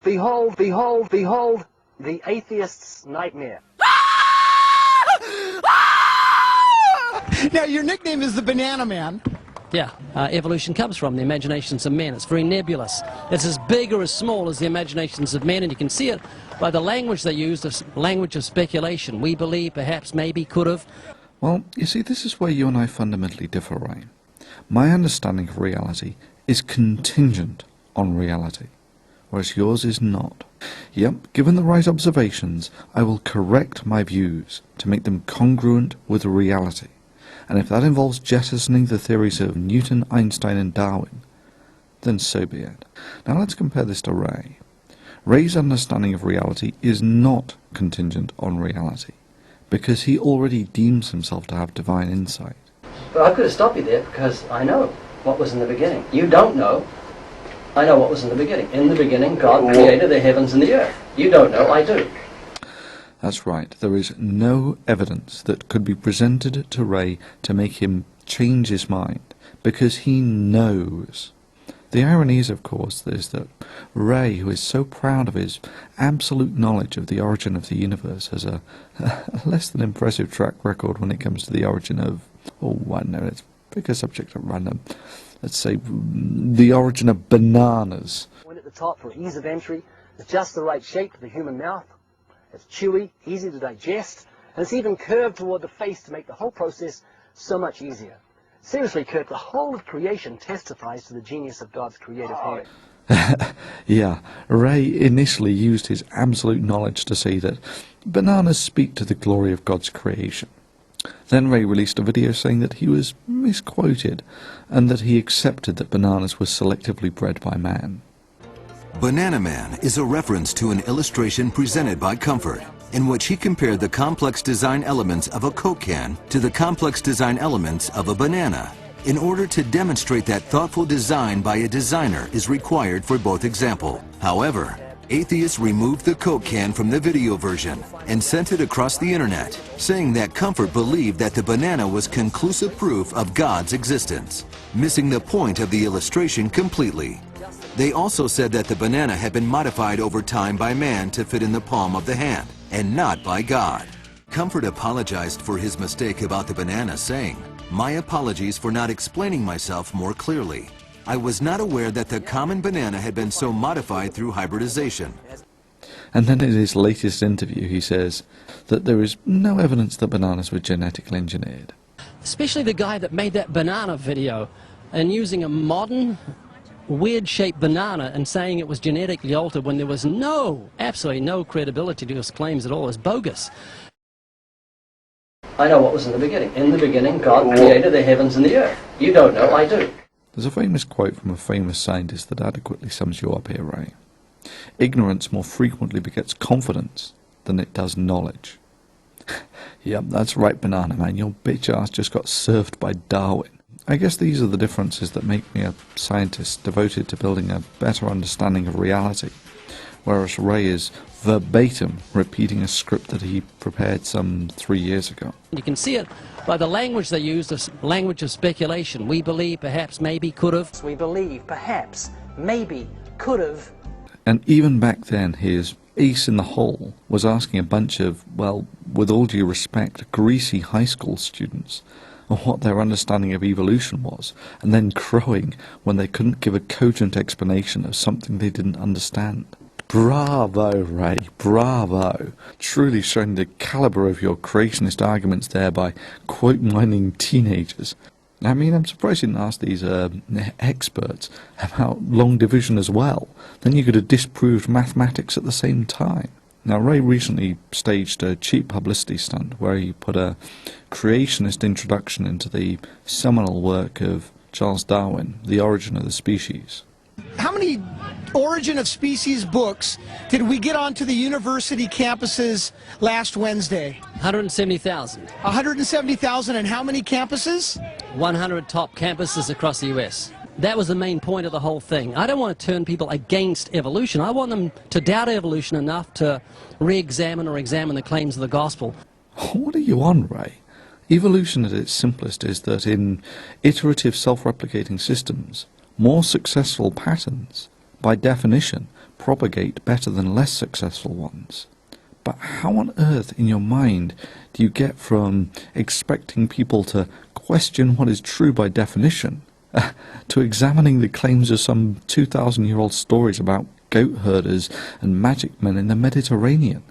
behold, behold, behold, the atheist's nightmare. Now, your nickname is the Banana Man. Yeah, evolution comes from the imaginations of men. It's very nebulous. It's as big or as small as the imaginations of men, and you can see it by the language they use, the language of speculation. We believe, perhaps, maybe, could have. Well, you see, this is where you and I fundamentally differ, Ray. My understanding of reality is contingent on reality, whereas yours is not. Yep, given the right observations, I will correct my views to make them congruent with reality. And if that involves jettisoning the theories of Newton, Einstein and Darwin, then so be it. Now let's compare this to Ray. Ray's understanding of reality is not contingent on reality, because he already deems himself to have divine insight. But I could have stopped you there because I know what was in the beginning. You don't know. I know what was in the beginning. In the beginning, God created the heavens and the earth. You don't know, I do. That's right, there is no evidence that could be presented to Ray to make him change his mind, because he knows. The irony is, of course, is that Ray, who is so proud of his absolute knowledge of the origin of the universe, has a less than impressive track record when it comes to the origin of, oh, I don't know, let's pick a subject at random. Let's say the origin of bananas. Point at the top for ease of entry. It's just the right shape for the human mouth. It's chewy, easy to digest, and it's even curved toward the face to make the whole process so much easier. Seriously, Kirk, the whole of creation testifies to the genius of God's creative hand. Yeah, Ray initially used his absolute knowledge to say that bananas speak to the glory of God's creation. Then Ray released a video saying that he was misquoted, and that he accepted that bananas were selectively bred by man. Banana Man is a reference to an illustration presented by Comfort, in which he compared the complex design elements of a Coke can to the complex design elements of a banana. In order to demonstrate that thoughtful design by a designer is required for both example. However, atheists removed the Coke can from the video version and sent it across the internet, saying that Comfort believed that the banana was conclusive proof of God's existence, missing the point of the illustration completely. They also said that the banana had been modified over time by man to fit in the palm of the hand, and not by God. Comfort apologized for his mistake about the banana, saying, "My apologies for not explaining myself more clearly. I was not aware that the common banana had been so modified through hybridization." And then in his latest interview he says that there is no evidence that bananas were genetically engineered. Especially the guy that made that banana video and using a modern, weird-shaped banana and saying it was genetically altered when there was absolutely no credibility to his claims at all, is bogus. I know what was in the beginning. In the beginning, God created the heavens and the earth. You don't know, I do. There's a famous quote from a famous scientist that adequately sums you up here, Ray. Ignorance more frequently begets confidence than it does knowledge. Yep, that's right, Banana Man. Your bitch ass just got served by Darwin. I guess these are the differences that make me a scientist devoted to building a better understanding of reality, whereas Ray is verbatim repeating a script that he prepared some 3 years ago. You can see it by the language they use, the language of speculation. We believe, perhaps, maybe, could have. We believe, perhaps, maybe, could have. And even back then, his ace in the hole was asking a bunch of, well, with all due respect, greasy high school students what their understanding of evolution was, and then crowing when they couldn't give a cogent explanation of something they didn't understand. Bravo, Ray, bravo. Truly showing the calibre of your creationist arguments there by quote-mining teenagers. I mean, I'm surprised you didn't ask these experts about long division as well. Then you could have disproved mathematics at the same time. Now, Ray recently staged a cheap publicity stunt where he put a creationist introduction into the seminal work of Charles Darwin, The Origin of the Species. How many Origin of Species books did we get onto the university campuses last Wednesday? 170,000. 170,000, and how many campuses? 100 top campuses across the U.S. That was the main point of the whole thing. I don't want to turn people against evolution. I want them to doubt evolution enough to re-examine or examine the claims of the gospel. What are you on, Ray? Evolution at its simplest is that in iterative self-replicating systems, more successful patterns, by definition, propagate better than less successful ones. But how on earth in your mind do you get from expecting people to question what is true by definition to examining the claims of some 2,000-year-old stories about goat herders and magic men in the Mediterranean?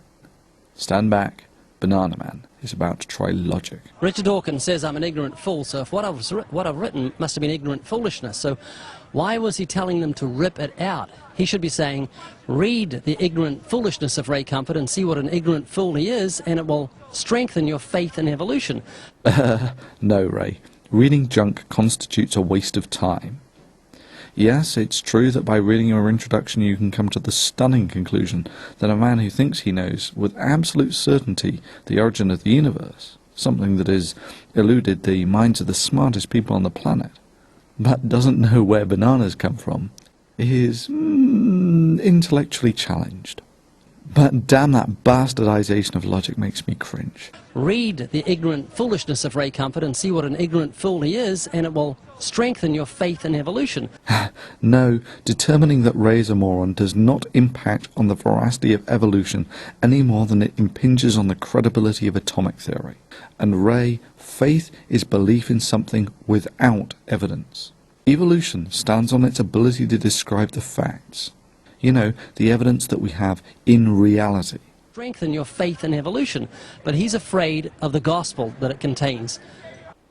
Stand back. Banana Man is about to try logic. Richard Dawkins says I'm an ignorant fool, so if what I've written must have been ignorant foolishness. So why was he telling them to rip it out? He should be saying, read the ignorant foolishness of Ray Comfort and see what an ignorant fool he is, and it will strengthen your faith in evolution. No, Ray. Reading junk constitutes a waste of time. Yes, it's true that by reading your introduction you can come to the stunning conclusion that a man who thinks he knows with absolute certainty the origin of the universe, something that has eluded the minds of the smartest people on the planet, but doesn't know where bananas come from, is intellectually challenged. But damn, that bastardization of logic makes me cringe. Read the ignorant foolishness of Ray Comfort and see what an ignorant fool he is, and it will strengthen your faith in evolution. No, determining that Ray is a moron does not impact on the veracity of evolution any more than it impinges on the credibility of atomic theory. And Ray, faith is belief in something without evidence. Evolution stands on its ability to describe the facts. You know, the evidence that we have in reality. Strengthen your faith in evolution, but he's afraid of the gospel that it contains.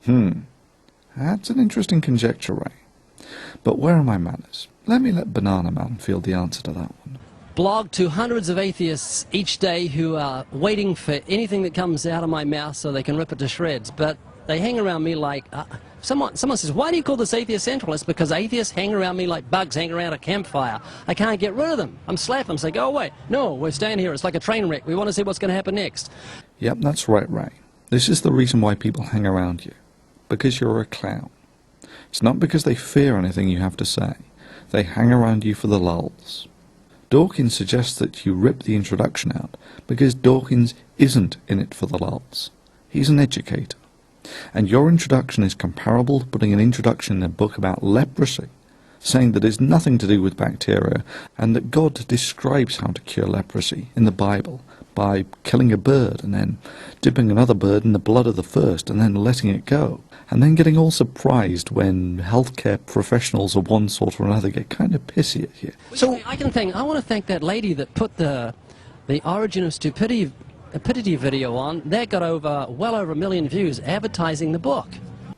That's an interesting conjecture, Ray. But where are my manners? Let me let Banana Man field the answer to that one. Blog to hundreds of atheists each day who are waiting for anything that comes out of my mouth so they can rip it to shreds, but they hang around me like... Someone says, why do you call this atheist centralist? Because atheists hang around me like bugs hang around a campfire. I can't get rid of them. I'm slapping them, say, go away. No, we're staying here. It's like a train wreck. We want to see what's going to happen next. Yep, that's right, Ray. This is the reason why people hang around you. Because you're a clown. It's not because they fear anything you have to say. They hang around you for the lulz. Dawkins suggests that you rip the introduction out because Dawkins isn't in it for the lulz. He's an educator. And your introduction is comparable to putting an introduction in a book about leprosy, saying that it's nothing to do with bacteria, and that God describes how to cure leprosy in the Bible by killing a bird and then dipping another bird in the blood of the first and then letting it go, and then getting all surprised when healthcare professionals of one sort or another get kind of pissy at you. So I want to thank that lady that put the Origin of Stupidity video on. That got well over 1 million views advertising the book.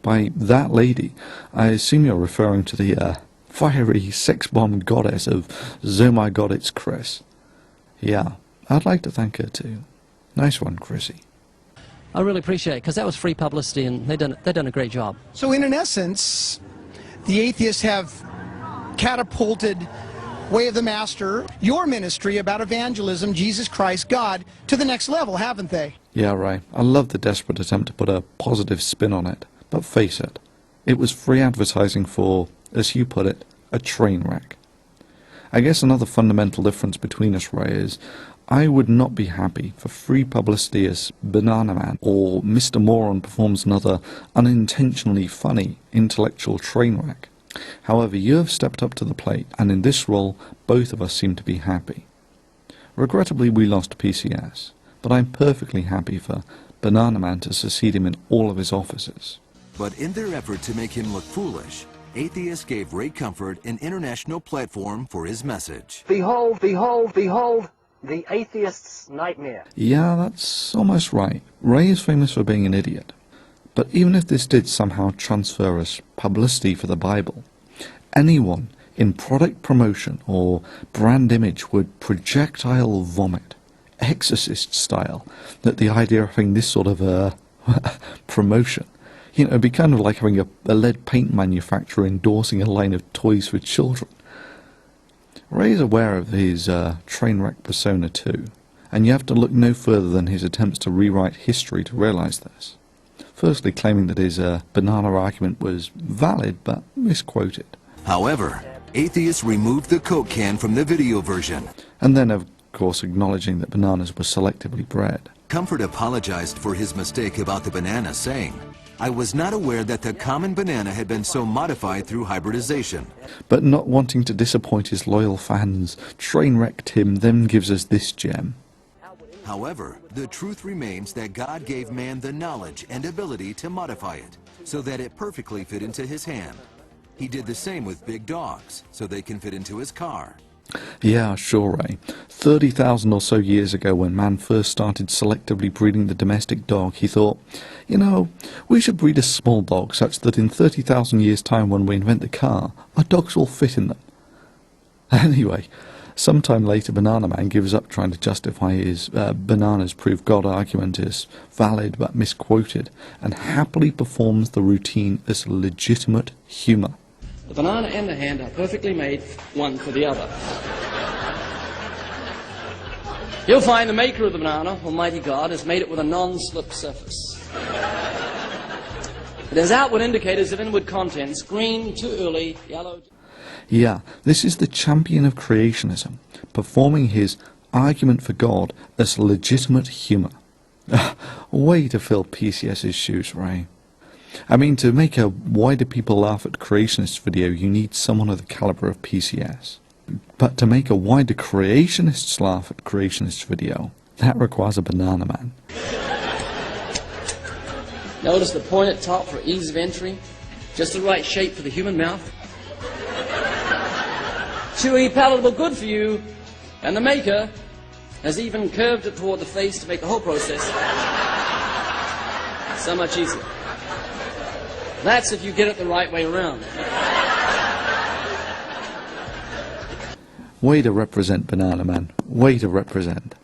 By that lady, I assume you're referring to the fiery sex-bomb goddess of Oh My God, It's Chris. Yeah, I'd like to thank her too. Nice one, Chrissy. I really appreciate it, because that was free publicity and they've done a great job. So in essence, the atheists have catapulted Way of the Master, your ministry about evangelism, Jesus Christ, God, to the next level, haven't they? Yeah, Ray. I love the desperate attempt to put a positive spin on it. But face it, it was free advertising for, as you put it, a train wreck. I guess another fundamental difference between us, Ray, is I would not be happy for free publicity as Banana Man or Mr. Moron performs another unintentionally funny intellectual train wreck. However, you have stepped up to the plate, and in this role, both of us seem to be happy. Regrettably, we lost PCS, but I'm perfectly happy for Banana Man to succeed him in all of his offices. But in their effort to make him look foolish, atheists gave Ray Comfort an international platform for his message. Behold, behold, behold, the atheist's nightmare. Yeah, that's almost right. Ray is famous for being an idiot. But even if this did somehow transfer us publicity for the Bible, anyone in product promotion or brand image would projectile vomit, Exorcist style, that the idea of having this sort of promotion, you know, it'd be kind of like having a lead paint manufacturer endorsing a line of toys for children. Ray is aware of his train wreck persona too, and you have to look no further than his attempts to rewrite history to realise this. Firstly, claiming that his banana argument was valid but misquoted. However, atheists removed the Coke can from the video version. And then, of course, acknowledging that bananas were selectively bred. Comfort apologized for his mistake about the banana, saying, I was not aware that the common banana had been so modified through hybridization. But not wanting to disappoint his loyal fans, Trainwreck Tim then gives us this gem. However, the truth remains that God gave man the knowledge and ability to modify it, so that it perfectly fit into his hand. He did the same with big dogs, so they can fit into his car. Yeah, sure, Ray. 30,000 or so years ago, when man first started selectively breeding the domestic dog, he thought, you know, we should breed a small dog such that in 30,000 years' time when we invent the car, our dogs will fit in them. Anyway, sometime later Banana Man gives up trying to justify his bananas prove God argument is valid but misquoted, and happily performs the routine as legitimate humour. The banana and the hand are perfectly made, one for the other. You'll find the maker of the banana, Almighty God, has made it with a non-slip surface. It has outward indicators of inward contents: green, too early, yellow. Yeah, this is the champion of creationism, performing his argument for God as legitimate humour. Way to fill PCS's shoes, Ray. I mean, to make a Why Do People Laugh at Creationists video, you need someone of the calibre of PCS. But to make a Why Do Creationists Laugh at Creationists video, that requires a Banana Man. Notice the pointed top for ease of entry, just the right shape for the human mouth. Chewy, palatable, good for you, and the maker has even curved it toward the face to make the whole process so much easier. That's if you get it the right way around. Way to represent, Banana Man. Way to represent.